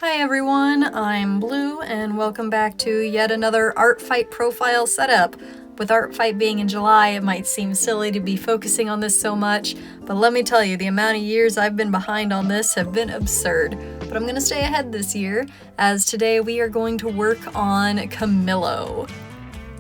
Hi everyone, I'm Blue, and welcome back to yet another art fight profile setup. With art fight being in July, it might seem silly to be focusing on this so much, but let me tell you, the amount of years I've been behind on this have been absurd. But I'm gonna stay ahead this year, as today we are going to work on Camillo.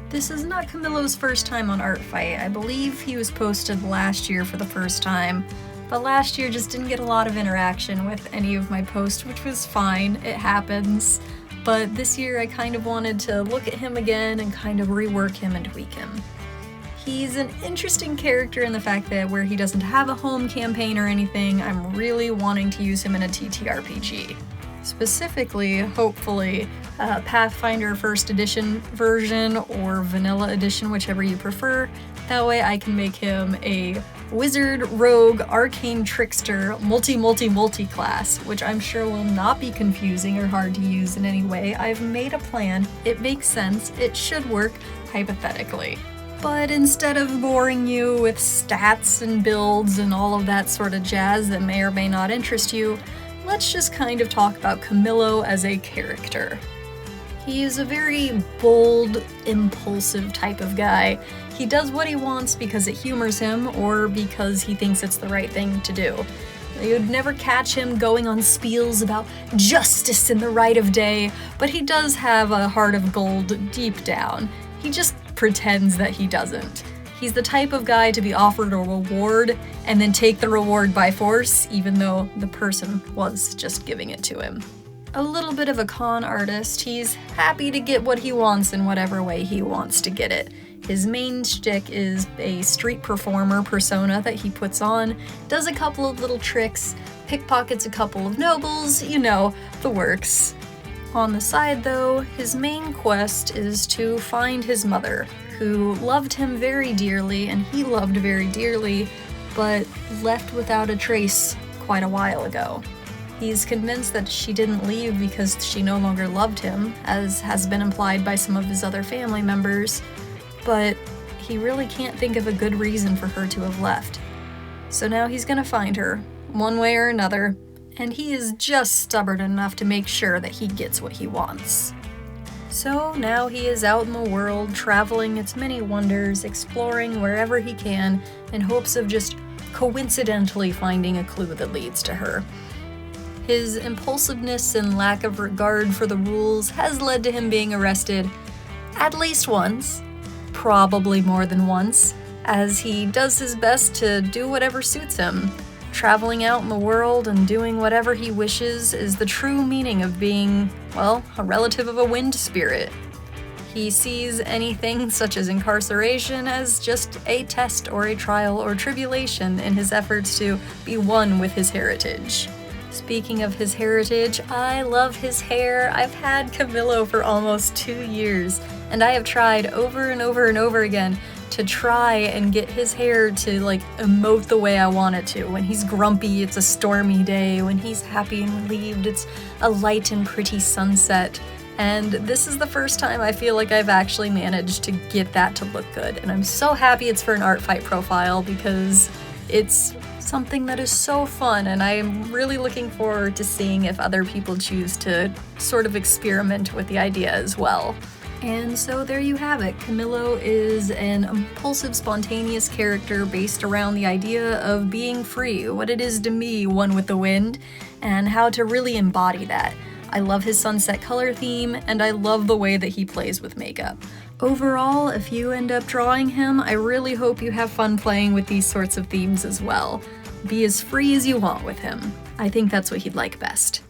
This is not Camillo's first time on art fight. I believe he was posted last year for the first time. But last year just didn't get a lot of interaction with any of my posts, which was fine, it happens. But this year I kind of wanted to look at him again and kind of rework him and tweak him. He's an interesting character in the fact that where he doesn't have a home campaign or anything, I'm really wanting to use him in a TTRPG. Specifically, hopefully, Pathfinder 1st edition version or Vanilla edition, whichever you prefer. That way I can make him a Wizard, Rogue, Arcane, Trickster, multi class, which I'm sure will not be confusing or hard to use in any way. I've made a plan, it makes sense, it should work, hypothetically. But instead of boring you with stats and builds and all of that sort of jazz that may or may not interest you, let's just kind of talk about Camillo as a character. He is a very bold, impulsive type of guy. He does what he wants because it humors him or because he thinks it's the right thing to do. You'd never catch him going on spiels about justice and the right of day, but he does have a heart of gold deep down. He just pretends that he doesn't. He's the type of guy to be offered a reward and then take the reward by force, even though the person was just giving it to him. A little bit of a con artist, he's happy to get what he wants in whatever way he wants to get it. His main shtick is a street performer persona that he puts on, does a couple of little tricks, pickpockets a couple of nobles, you know, the works. On the side though, his main quest is to find his mother, who loved him very dearly and he loved very dearly, but left without a trace quite a while ago. He's convinced that she didn't leave because she no longer loved him, as has been implied by some of his other family members, but he really can't think of a good reason for her to have left. So now he's gonna find her, one way or another, and he is just stubborn enough to make sure that he gets what he wants. So now he is out in the world, traveling its many wonders, exploring wherever he can, in hopes of just coincidentally finding a clue that leads to her. His impulsiveness and lack of regard for the rules has led to him being arrested at least once, probably more than once, as he does his best to do whatever suits him. Traveling out in the world and doing whatever he wishes is the true meaning of being, well, a relative of a wind spirit. He sees anything such as incarceration as just a test or a trial or tribulation in his efforts to be one with his heritage. Speaking of his heritage, I love his hair. I've had Camillo for almost 2 years, and I have tried over and over and over again to try and get his hair to emote the way I want it to. When he's grumpy, it's a stormy day. When he's happy and relieved, it's a light and pretty sunset. And this is the first time I feel like I've actually managed to get that to look good. And I'm so happy it's for an art fight profile because it's something that is so fun, and I am really looking forward to seeing if other people choose to sort of experiment with the idea as well. And so there you have it. Camillo is an impulsive, spontaneous character based around the idea of being free, what it is to be one with the wind, and how to really embody that. I love his sunset color theme, and I love the way that he plays with makeup. Overall, if you end up drawing him, I really hope you have fun playing with these sorts of themes as well. Be as free as you want with him. I think that's what he'd like best.